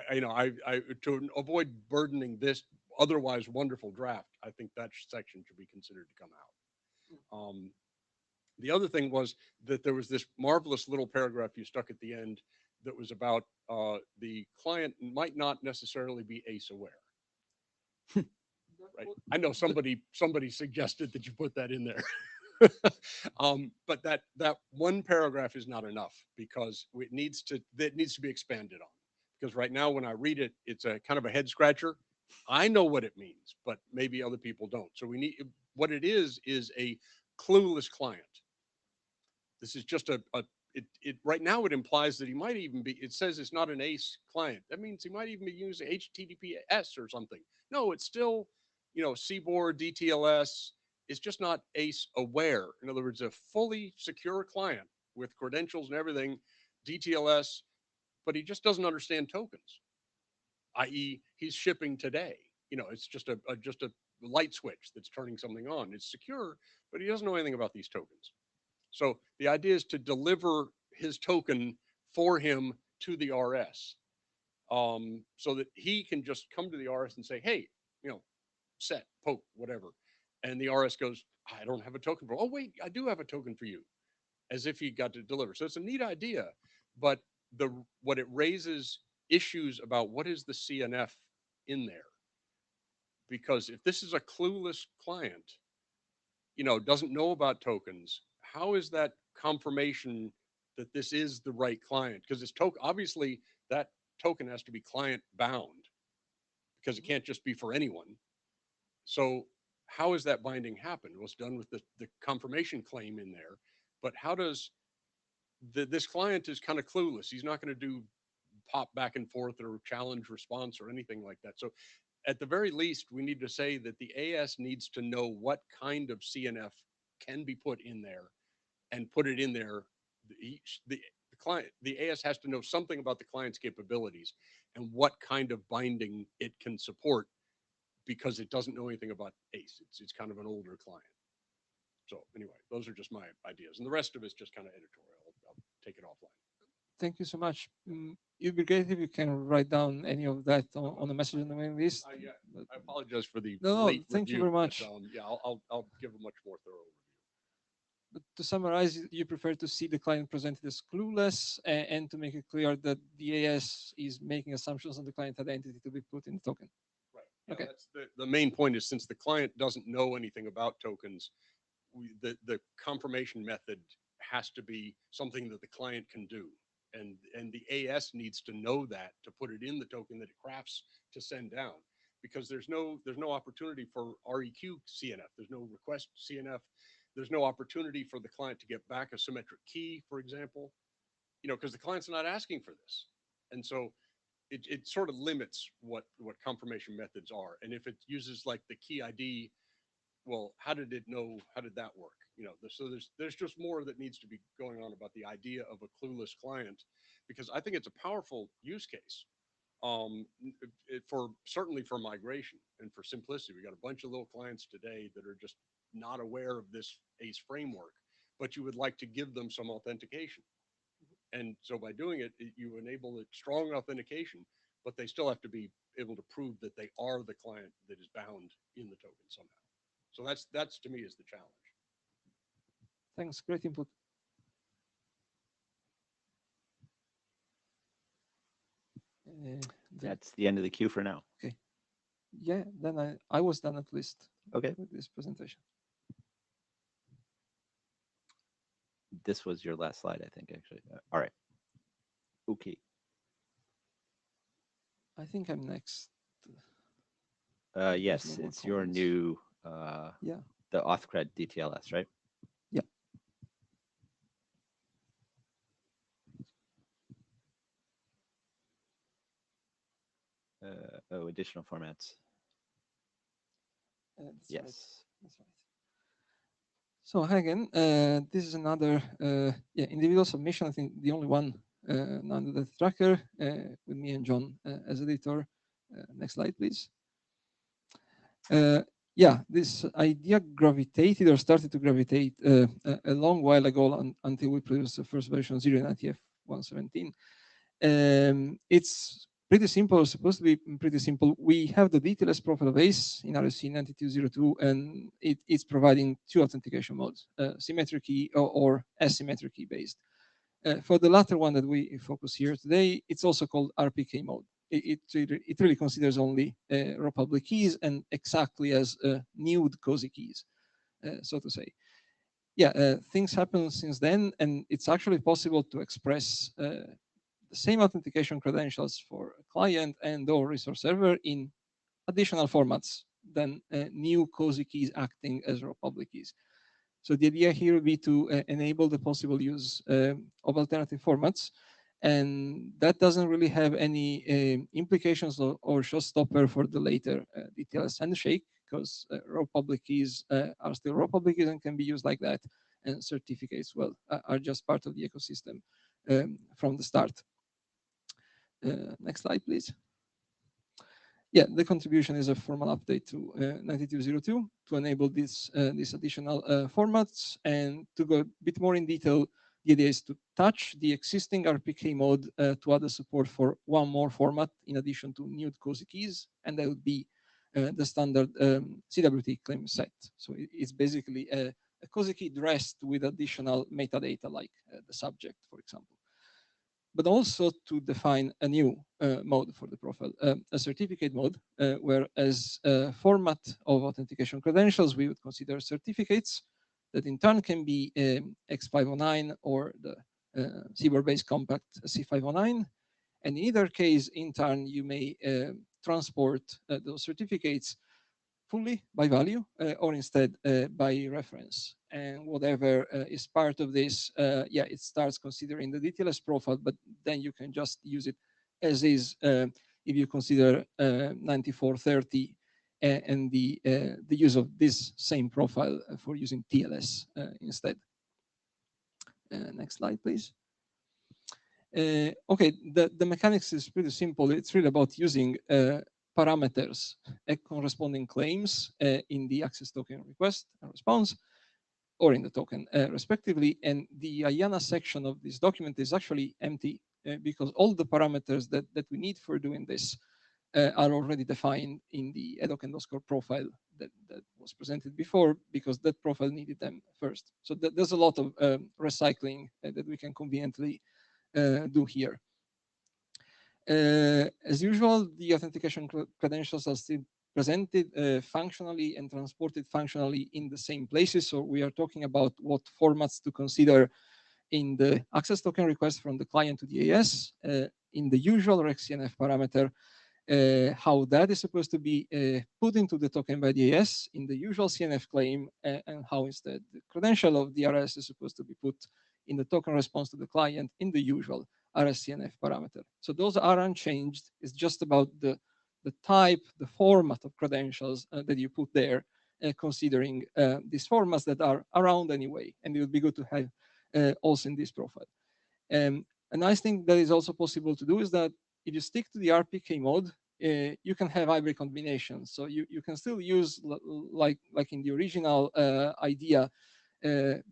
I to avoid burdening this otherwise wonderful draft, I think that section should be considered to come out. The other thing was that there was this marvelous little paragraph you stuck at the end that was about the client might not necessarily be ACE aware. Right. I know somebody suggested that you put that in there. But that one paragraph is not enough because it needs to be expanded on. Because right now when I read it, it's a kind of a head scratcher. I know what it means, but maybe other people don't. So we need what it is a clueless client. This is just it right now it implies that he might even be, it says it's not an ACE client. That means he might even be using HTTPS or something. No, it's still, CBOR, DTLS. It's just not ACE aware. In other words, a fully secure client with credentials and everything, DTLS, but he just doesn't understand tokens, i.e. he's shipping today. It's just a light switch that's turning something on. It's secure, but he doesn't know anything about these tokens. So the idea is to deliver his token for him to the RS, so that he can just come to the RS and say, hey, set, poke, whatever. And the RS goes, I don't have a token for, oh, wait, I do have a token for you, as if he got to deliver. So it's a neat idea, but what it raises issues about what is the CNF in there. Because if this is a clueless client, doesn't know about tokens, how is that confirmation that this is the right client? Because it's obviously that token has to be client bound because it can't just be for anyone. So how is that binding happen? It was done with the confirmation claim in there, but how does this client is kind of clueless. He's not going to do pop back and forth or challenge response or anything like that. So at the very least, we need to say that the AS needs to know what kind of CNF can be put in there and put it in there. The client, the AS has to know something about the client's capabilities and what kind of binding it can support, because it doesn't know anything about ACE. It's kind of an older client. So anyway, those are just my ideas. And the rest of it's just kind of editorial. I'll take it offline. Thank you so much. It'd be great if you can write down any of that on the message on the main list. Yeah, I apologize for the No, late thank you review, very much. But, yeah, I'll give a much more thorough review. But to summarize, you prefer to see the client presented as clueless and to make it clear that the AS is making assumptions on the client identity to be put in the token. Right. Yeah, Okay. that's the main point is, since the client doesn't know anything about tokens, the confirmation method has to be something that the client can do. And the AS needs to know that to put it in the token that it crafts to send down, because there's no opportunity for REQ CNF. There's no request CNF. There's no opportunity for the client to get back a symmetric key, for example, because the client's not asking for this. And so it sort of limits what confirmation methods are. And if it uses like the key ID, well, how did it know? How did that work? So there's just more that needs to be going on about the idea of a clueless client, because I think it's a powerful use case, for certainly for migration and for simplicity. We got a bunch of little clients today that are just not aware of this ACE framework, but you would like to give them some authentication. And so by doing it, you enable a strong authentication, but they still have to be able to prove that they are the client that is bound in the token somehow. So that's to me is the challenge. Thanks, great input. That's the end of the queue for now. Okay. Yeah, then I was done at least. Okay. With this presentation. This was your last slide, I think, actually. All right. Okay. I think I'm next. Yes, no it's your comments. new, Yeah. the AuthCred DTLS, right? Yeah. Additional formats. That's Yes. right. That's right. So hi again. This is another individual submission. I think the only one under the tracker, with me and John as editor. Next slide, please. This idea gravitated or started to gravitate a long while ago until we produced the first version 0 in IETF 117. It's pretty simple, supposed to be pretty simple. We have the DTLS profile of ACE in RFC 9202, and it's providing two authentication modes, symmetric key or asymmetric key based. For the latter one that we focus here today, it's also called RPK mode. It really considers only raw public keys and exactly as nude cozy keys, so to say. Yeah, things happen since then, and it's actually possible to express the same authentication credentials for a client and or resource server in additional formats than new cozy keys acting as raw public keys. So the idea here would be to enable the possible use of alternative formats, and that doesn't really have any implications or showstopper for the later DTLS handshake, because raw public keys are still raw public keys and can be used like that, and certificates, well, are just part of the ecosystem from the start. Next slide, please. Yeah, the contribution is a formal update to 9202 to enable these additional formats. And to go a bit more in detail, the idea is to touch the existing RPK mode to add the support for one more format in addition to nude cozy keys, and that would be the standard CWT claim set. So it's basically a cozy key dressed with additional metadata like the subject, for example, but also to define a new mode for the profile, a certificate mode, where as a format of authentication credentials, we would consider certificates that in turn can be X509 or the CBOR-based compact C509. And in either case, in turn, you may transport those certificates fully by value or instead by reference. And whatever is part of this, yeah, it starts considering the DTLS profile, but then you can just use it as is if you consider 9430 and the use of this same profile for using TLS instead. Next slide, please. Okay, the mechanics is pretty simple. It's really about using parameters corresponding claims in the access token request and response, or in the token respectively. And the IANA section of this document is actually empty because all the parameters that we need for doing this are already defined in the EDOC underscore profile that was presented before, because that profile needed them first. So there's a lot of recycling that we can conveniently do here. As usual, the authentication credentials are still presented functionally and transported functionally in the same places. So we are talking about what formats to consider in the access token request from the client to the AS, in the usual RecCNF parameter, how that is supposed to be put into the token by the AS in the usual CNF claim, and how instead the credential of the RS is supposed to be put in the token response to the client in the usual RSCNF parameter. So those are unchanged. It's just about the type, the format of credentials that you put there, considering these formats that are around anyway, and it would be good to have also in this profile. A nice thing that is also possible to do is that if you stick to the RPK mode, you can have hybrid combinations. So you can still use, like in the original idea,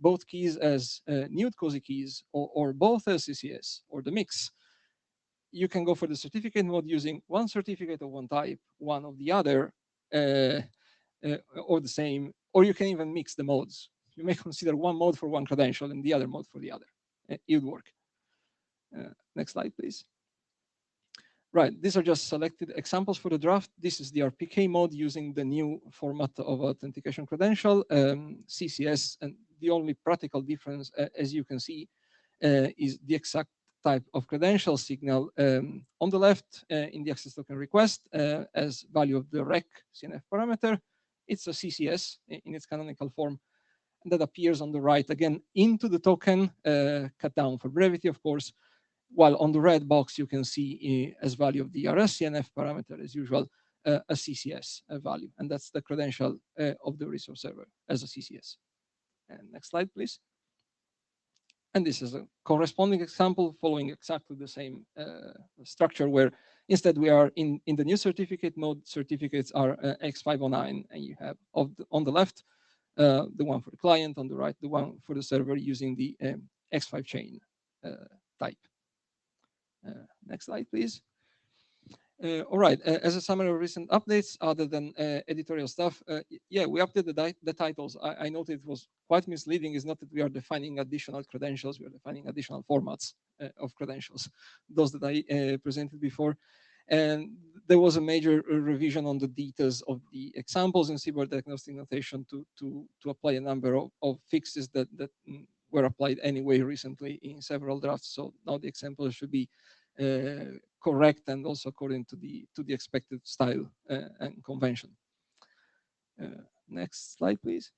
both keys as nude cozy keys, or both as CCS, or the mix. You can go for the certificate mode using one certificate of one type, one of the other, or the same, or you can even mix the modes. You may consider one mode for one credential and the other mode for the other. It would work. Next slide, please. Right, these are just selected examples for the draft. This is the RPK mode using the new format of authentication credential, CCS, and the only practical difference, as you can see, is the exact type of credential signal on the left in the access token request as value of the rec CNF parameter. It's a CCS in its canonical form, and that appears on the right again into the token, cut down for brevity, of course, while on the red box you can see as value of the RSCNF parameter, as usual, a CCS value, and that's the credential of the resource server as a CCS. And next slide, please. And this is a corresponding example following exactly the same structure, where instead we are in the new certificate mode. Certificates are X509, and you have on the left the one for the client, on the right the one for the server using the X5 chain type. Next slide, please. All right. As a summary of recent updates, other than editorial stuff, yeah, we updated the titles. I noted it was quite misleading. It's not that we are defining additional credentials; we are defining additional formats of credentials, those that I presented before. And there was a major revision on the details of the examples in CBORD diagnostic notation to apply a number of fixes that were applied anyway recently in several drafts. So now the examples should be correct and also according to the expected style and convention. Next slide, please.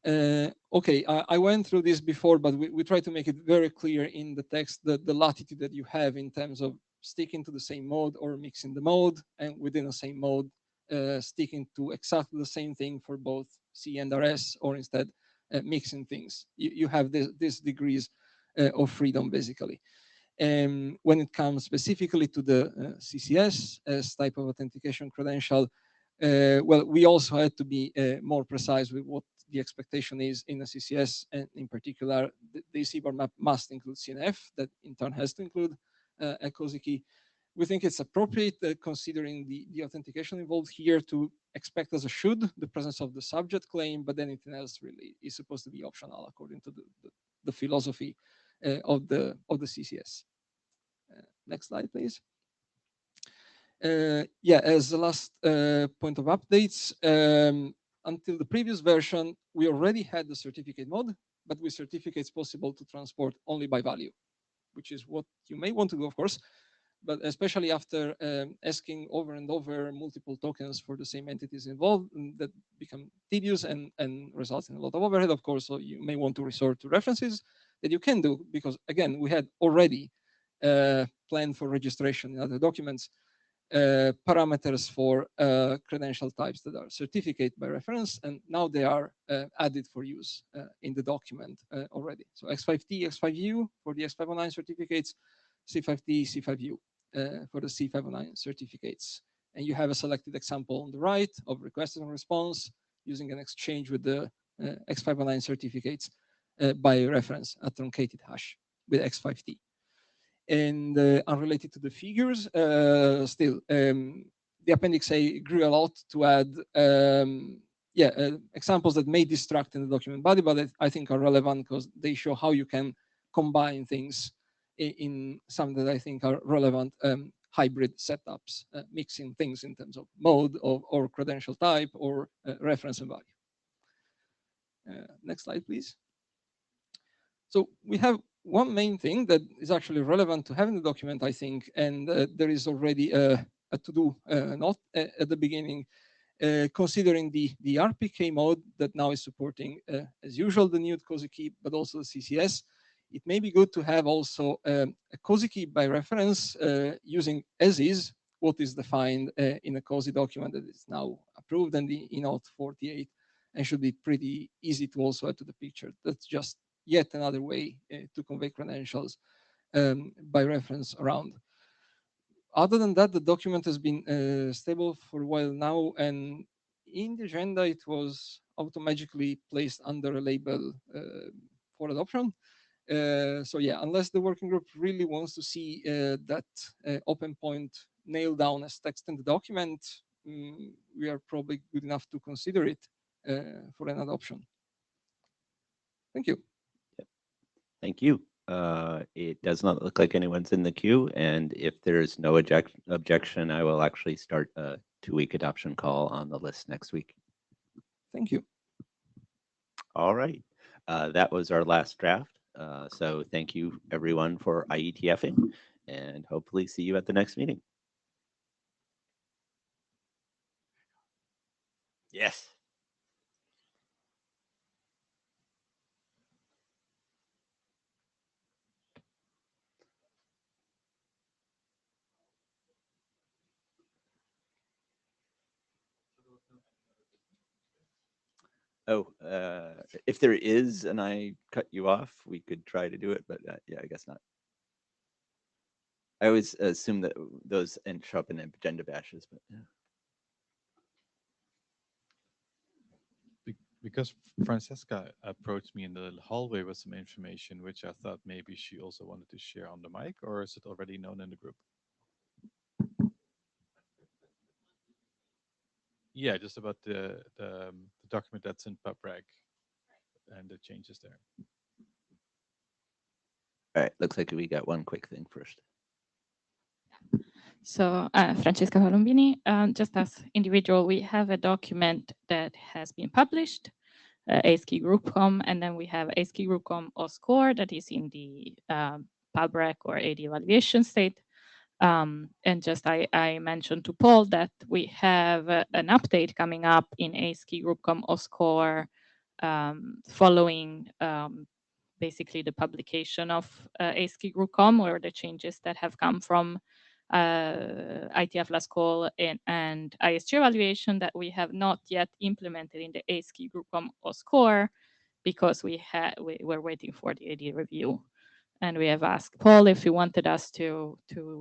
Okay, I went through this before, but we try to make it very clear in the text that the latitude that you have in terms of sticking to the same mode or mixing the mode, and within the same mode, sticking to exactly the same thing for both C and RS, or instead mixing things. You have these degrees of freedom, basically. When it comes specifically to the CCS as type of authentication credential, well, we also had to be more precise with what the expectation is in a CCS, and in particular, the CBOR map must include CNF, that in turn has to include a COSI key. We think it's appropriate, considering the authentication involved here, to expect as a should the presence of the subject claim, but anything else really is supposed to be optional according to the philosophy of the CCS. Next slide, please. Yeah, as the last point of updates, until the previous version, we already had the certificate mode, but with certificates possible to transport only by value, which is what you may want to do, of course, but especially after asking over and over multiple tokens for the same entities involved, that become tedious and results in a lot of overhead, of course. So you may want to resort to references that you can do, because again, we had already planned for registration in other documents parameters for credential types that are certificate by reference, and now they are added for use in the document already. So X5T, X5U for the X509 certificates, C5T, C5U for the C509 certificates. And you have a selected example on the right of request and response using an exchange with the X509 certificates by reference, a truncated hash with X5T. And unrelated to the figures, still, the Appendix A grew a lot to add examples that may distract in the document body, but I think are relevant because they show how you can combine things in some that I think are relevant hybrid setups, mixing things in terms of mode or credential type or reference and value. Next slide, please. So we have one main thing that is actually relevant to having the document, I think, and there is already a to-do note at the beginning, considering the RPK mode that now is supporting, as usual, the new COSI key, but also the CCS. It may be good to have also a COSI key by reference using as is what is defined in a COSI document that is now approved and the INOT 48, and should be pretty easy to also add to the picture. That's just yet another way to convey credentials by reference around. Other than that, the document has been stable for a while now, and in the agenda, it was automatically placed under a label for adoption. So yeah, unless the working group really wants to see that open point nailed down as text in the document, we are probably good enough to consider it for an adoption. Thank you. Thank you. It does not look like anyone's in the queue, and if there's no objection, I will actually start a 2-week adoption call on the list next week. Thank you. All right. That was our last draft. So thank you, everyone, for IETFing, and hopefully see you at the next meeting. Yes. Oh, if there is, and I cut you off, we could try to do it, but yeah, I guess not. I always assume that those end up in agenda bashes, but yeah. Because Francesca approached me in the hallway with some information, which I thought maybe she also wanted to share on the mic, or is it already known in the group? Yeah, just about the document that's in PubReg and the changes there. All right, looks like we got one quick thing first. So Francesca Colombini, just as individual, we have a document that has been published, ASCII GroupCom, and then we have ASCII GroupCom OSCORE that is in the PubRec or AD evaluation state. And just I mentioned to Paul that we have an update coming up in ASCII GroupCom OSCORE following basically the publication of ASCII GroupCom, or the changes that have come from IETF last call and ISG evaluation that we have not yet implemented in the ASCII GroupCom OSCORE because we're waiting for the AD review. And we have asked Paul if he wanted us to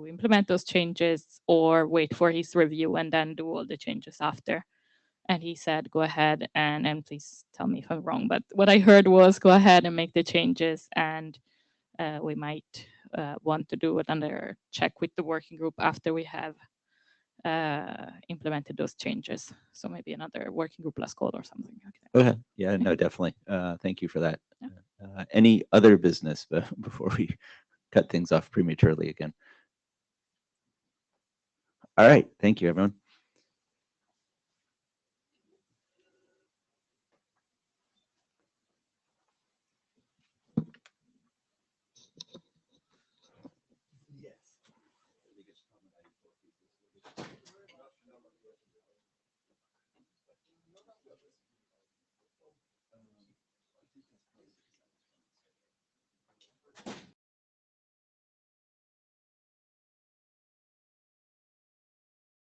implement those changes or wait for his review and then do all the changes after. And he said, go ahead and please tell me if I'm wrong. But what I heard was go ahead and make the changes, and we might want to do another check with the working group after we have implemented those changes. So maybe another working group last call or something like that. Okay. Yeah, no, definitely. Thank you for that. Any other business before we cut things off prematurely again? All right. Thank you, everyone.